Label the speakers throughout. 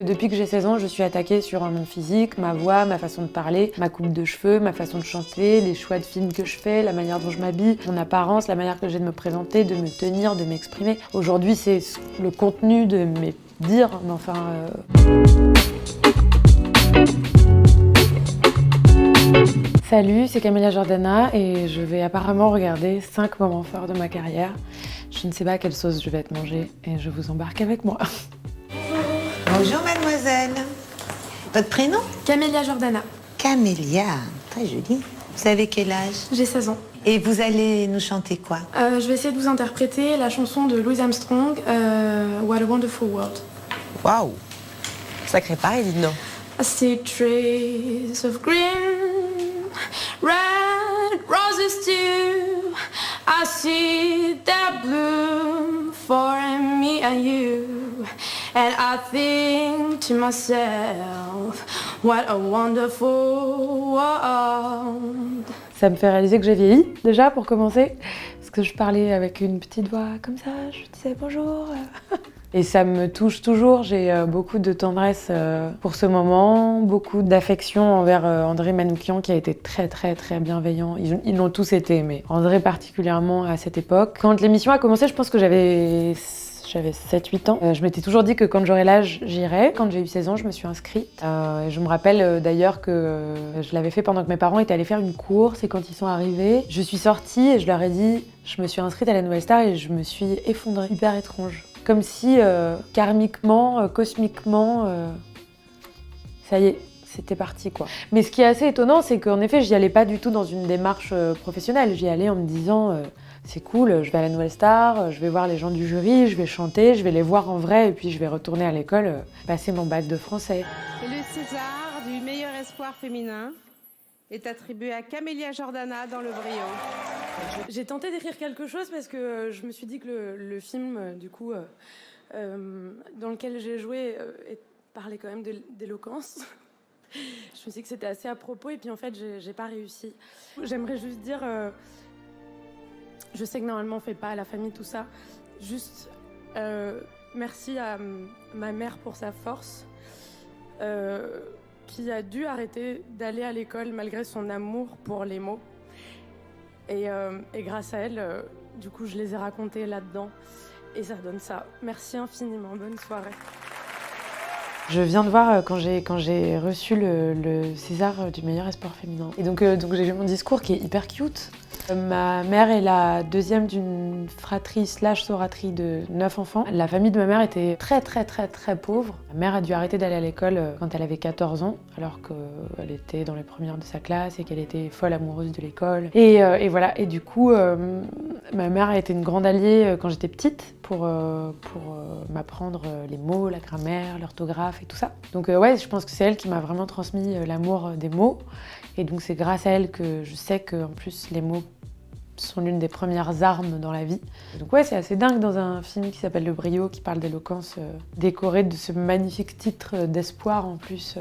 Speaker 1: Depuis que j'ai 16 ans, je suis attaquée sur mon physique, ma voix, ma façon de parler, ma coupe de cheveux, ma façon de chanter, les choix de films que je fais, la manière dont je m'habille, mon apparence, la manière que j'ai de me présenter, de me tenir, de m'exprimer. Aujourd'hui, c'est le contenu de mes dires, mais enfin... Salut, c'est Camélia Jordana et je vais apparemment regarder 5 moments forts de ma carrière. Je ne sais pas à quelle sauce je vais être mangée et je vous embarque avec moi.
Speaker 2: Bonjour mademoiselle. Votre prénom?
Speaker 3: Camélia Jordana.
Speaker 2: Camélia, très joli. Vous avez quel âge?
Speaker 3: J'ai 16 ans.
Speaker 2: Et vous allez nous chanter quoi?
Speaker 3: Je vais essayer de vous interpréter la chanson de Louis Armstrong, What a Wonderful World.
Speaker 4: Waouh! Sacré pareil, dites donc.
Speaker 3: I see trees of green, red roses too. I see that bloom for me and you. And I think to myself, what a wonderful world.
Speaker 1: Ça me fait réaliser que j'ai vieilli, déjà, pour commencer. Parce que je parlais avec une petite voix comme ça, je disais bonjour. Et ça me touche toujours, j'ai beaucoup de tendresse pour ce moment, beaucoup d'affection envers André Manoukian qui a été très bienveillant. Ils l'ont tous été, mais André particulièrement à cette époque. Quand l'émission a commencé, je pense que j'avais 7-8 ans. Je m'étais toujours dit que quand j'aurais l'âge, j'irais. Quand j'ai eu 16 ans, je me suis inscrite. Et je me rappelle d'ailleurs que je l'avais fait pendant que mes parents étaient allés faire une course et quand ils sont arrivés, je suis sortie et je leur ai dit je me suis inscrite à la Nouvelle Star et je me suis effondrée. Hyper étrange. Comme si, karmiquement, cosmiquement, ça y est, c'était parti, quoi. Mais ce qui est assez étonnant, c'est qu'en effet, j'y allais pas du tout dans une démarche professionnelle. J'y allais en me disant, c'est cool, je vais à la Nouvelle Star, je vais voir les gens du jury, je vais chanter, je vais les voir en vrai, et puis je vais retourner à l'école, passer mon bac de français.
Speaker 5: Et le César du meilleur espoir féminin est attribué à Camélia Jordana dans Le Brio.
Speaker 3: J'ai tenté d'écrire quelque chose parce que je me suis dit que le film, du coup, dans lequel j'ai joué, parlait quand même d'éloquence. Je me suis dit que c'était assez à propos et puis en fait, j'ai pas réussi. J'aimerais juste dire, je sais que normalement on fait pas à la famille tout ça, juste merci à ma mère pour sa force. Qui a dû arrêter d'aller à l'école malgré son amour pour les mots. Et grâce à elle, du coup, je les ai racontés là-dedans. Et ça donne ça. Merci infiniment. Bonne soirée.
Speaker 1: Je viens de voir quand j'ai reçu le César du meilleur espoir féminin. Et donc j'ai vu mon discours qui est hyper cute. Ma mère est la deuxième d'une fratrie / soratrie de 9 enfants. La famille de ma mère était très pauvre. Ma mère a dû arrêter d'aller à l'école quand elle avait 14 ans, alors qu'elle était dans les premières de sa classe et qu'elle était folle amoureuse de l'école. Et voilà, et du coup, ma mère a été une grande alliée quand j'étais petite pour m'apprendre les mots, la grammaire, l'orthographe et tout ça. Donc ouais, je pense que c'est elle qui m'a vraiment transmis l'amour des mots. Et donc c'est grâce à elle que je sais qu'en plus les mots sont l'une des premières armes dans la vie. Donc ouais, c'est assez dingue dans un film qui s'appelle Le Brio, qui parle d'éloquence, décoré de ce magnifique titre d'espoir en plus.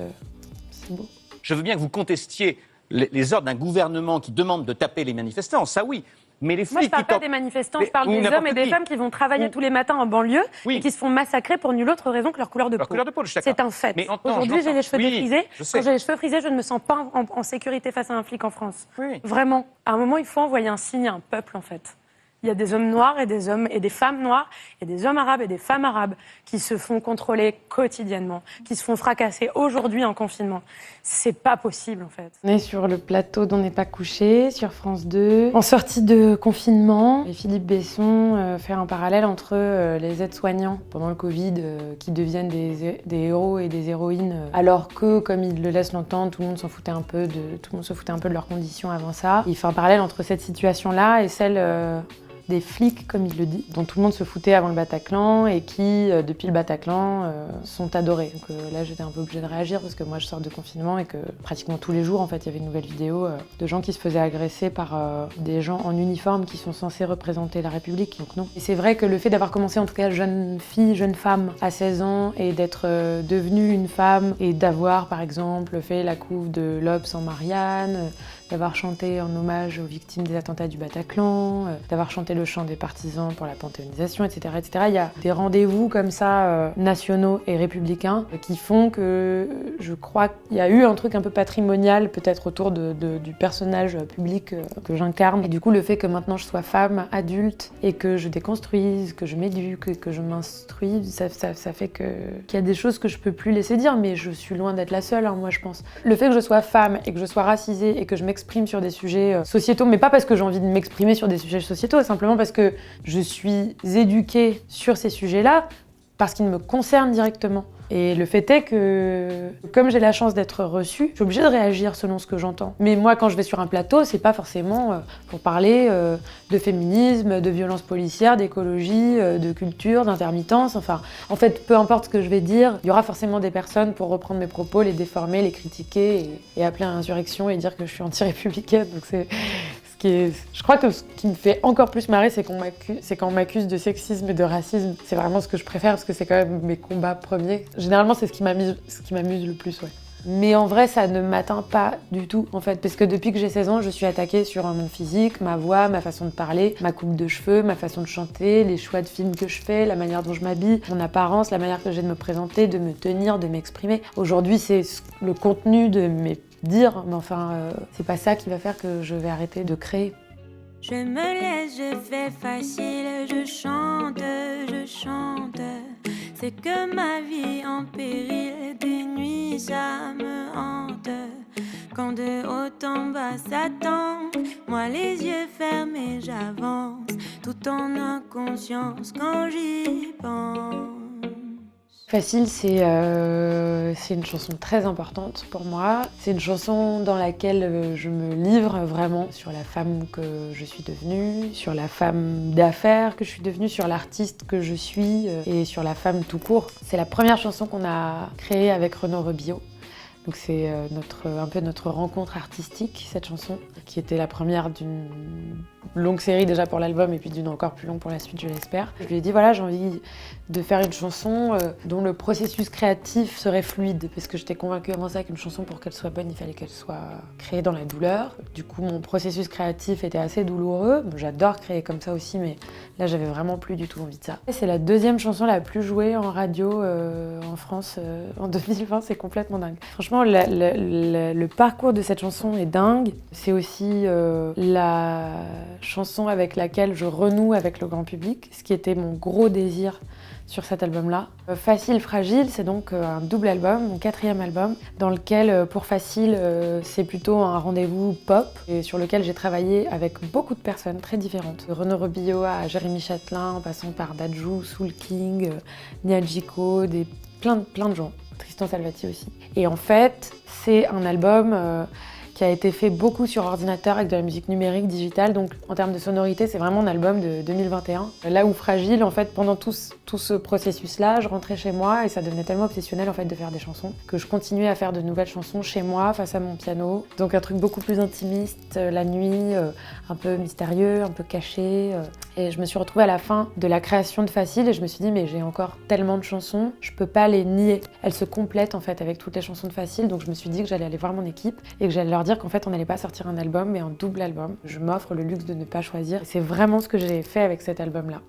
Speaker 1: C'est beau.
Speaker 6: Je veux bien que vous contestiez les ordres d'un gouvernement qui demande de taper les manifestants, ça oui. Mais les
Speaker 7: Moi, je parle pas des manifestants, je parle des hommes et des femmes qui vont travailler tous les matins en banlieue et qui se font massacrer pour nulle autre raison que leur couleur de peau. C'est un fait. Aujourd'hui, j'ai les cheveux défrisés. Quand j'ai les cheveux frisés, je ne me sens pas en sécurité face à un flic en France.
Speaker 6: Oui.
Speaker 7: Vraiment. À un moment, il faut envoyer un signe à un peuple, en fait. Il y a des hommes noirs et des hommes et des femmes noires, il y a des hommes arabes et des femmes arabes qui se font contrôler quotidiennement, qui se font fracasser aujourd'hui en confinement. C'est pas possible en fait.
Speaker 1: On est sur le plateau d'On n'est pas couché, sur France 2, en sortie de confinement. Et Philippe Besson fait un parallèle entre les aides-soignants pendant le Covid qui deviennent des héros et des héroïnes, alors que, comme il le laisse l'entendre, tout le monde s'en foutait un peu de leurs conditions avant ça. Il fait un parallèle entre cette situation-là et celle des flics, comme il le dit, dont tout le monde se foutait avant le Bataclan et qui, depuis le Bataclan, sont adorés. Donc là, j'étais un peu obligée de réagir parce que moi, je sors de confinement et que pratiquement tous les jours, en fait, il y avait une nouvelle vidéo de gens qui se faisaient agresser par des gens en uniforme qui sont censés représenter la République. Donc non. Et c'est vrai que le fait d'avoir commencé, en tout cas, jeune fille, jeune femme, à 16 ans et d'être devenue une femme et d'avoir, par exemple, fait la couve de l'Obs en Marianne, d'avoir chanté en hommage aux victimes des attentats du Bataclan, d'avoir chanté le chant des partisans pour la panthéonisation, etc., etc. Il y a des rendez-vous comme ça, nationaux et républicains, qui font que je crois qu'il y a eu un truc un peu patrimonial, peut-être autour du personnage public que j'incarne. Et du coup, le fait que maintenant je sois femme, adulte, et que je déconstruise, que je m'éduque, que je m'instruise, ça fait qu'il y a des choses que je peux plus laisser dire, mais je suis loin d'être la seule, hein, moi je pense. Le fait que je sois femme et que je sois racisée et que je m'exprime sur des sujets sociétaux, mais pas parce que j'ai envie de m'exprimer sur des sujets sociétaux, simplement parce que je suis éduquée sur ces sujets-là, parce qu'ils me concernent directement. Et le fait est que, comme j'ai la chance d'être reçue, je suis obligée de réagir selon ce que j'entends. Mais moi, quand je vais sur un plateau, c'est pas forcément pour parler de féminisme, de violence policière, d'écologie, de culture, d'intermittence. Enfin, en fait, peu importe ce que je vais dire, il y aura forcément des personnes pour reprendre mes propos, les déformer, les critiquer et appeler à insurrection et dire que je suis anti-républicaine. Donc je crois que ce qui me fait encore plus marrer, c'est quand on m'accuse de sexisme et de racisme. C'est vraiment ce que je préfère parce que c'est quand même mes combats premiers. Généralement, c'est ce qui m'amuse le plus, ouais. Mais en vrai, ça ne m'atteint pas du tout, en fait, parce que depuis que j'ai 16 ans, je suis attaquée sur mon physique, ma voix, ma façon de parler, ma coupe de cheveux, ma façon de chanter, les choix de films que je fais, la manière dont je m'habille, mon apparence, la manière que j'ai de me présenter, de me tenir, de m'exprimer. Aujourd'hui, c'est le contenu de mes dire, mais enfin, c'est pas ça qui va faire que je vais arrêter de créer.
Speaker 8: Je me laisse, je fais facile, je chante. C'est que ma vie en péril, des nuits ça me hante. Quand de haut en bas ça tangue, moi les yeux fermés j'avance, tout en inconscience quand j'y pense.
Speaker 1: Facile, c'est une chanson très importante pour moi. C'est une chanson dans laquelle je me livre vraiment sur la femme que je suis devenue, sur la femme d'affaires que je suis devenue, sur l'artiste que je suis et sur la femme tout court. C'est la première chanson qu'on a créée avec Renaud Rebillot. Donc c'est un peu notre rencontre artistique, cette chanson, qui était la première d'une longue série déjà pour l'album et puis d'une encore plus longue pour la suite, je l'espère. Je lui ai dit voilà, j'ai envie de faire une chanson dont le processus créatif serait fluide, parce que j'étais convaincue avant ça qu'une chanson, pour qu'elle soit bonne, il fallait qu'elle soit créée dans la douleur. Du coup, mon processus créatif était assez douloureux. J'adore créer comme ça aussi, mais là, j'avais vraiment plus du tout envie de ça. C'est la deuxième chanson la plus jouée en radio en France en 2020, c'est complètement dingue. Franchement, le parcours de cette chanson est dingue. C'est aussi la chanson avec laquelle je renoue avec le grand public, ce qui était mon gros désir sur cet album-là. Facile, Fragile, c'est donc un double album, mon 4e album, dans lequel, pour Facile, c'est plutôt un rendez-vous pop, et sur lequel j'ai travaillé avec beaucoup de personnes très différentes. De Renaud Rebillot à Jérémy Chatelain, en passant par Dadju, Soul King, Nia Djiko, plein de gens. Tristan Salvati aussi. Et en fait, c'est un album qui a été fait beaucoup sur ordinateur avec de la musique numérique, digitale. Donc en termes de sonorité, c'est vraiment un album de 2021. Là où Fragile, en fait, pendant tout ce processus-là, je rentrais chez moi et ça devenait tellement obsessionnel en fait de faire des chansons que je continuais à faire de nouvelles chansons chez moi, face à mon piano. Donc un truc beaucoup plus intimiste, la nuit, un peu mystérieux, un peu caché. Et je me suis retrouvée à la fin de la création de Facile et je me suis dit mais j'ai encore tellement de chansons, je peux pas les nier. Elles se complètent en fait avec toutes les chansons de Facile, donc je me suis dit que j'allais aller voir mon équipe et que j'allais leur dire qu'en fait on n'allait pas sortir un album mais un double album. Je m'offre le luxe de ne pas choisir. C'est vraiment ce que j'ai fait avec cet album-là.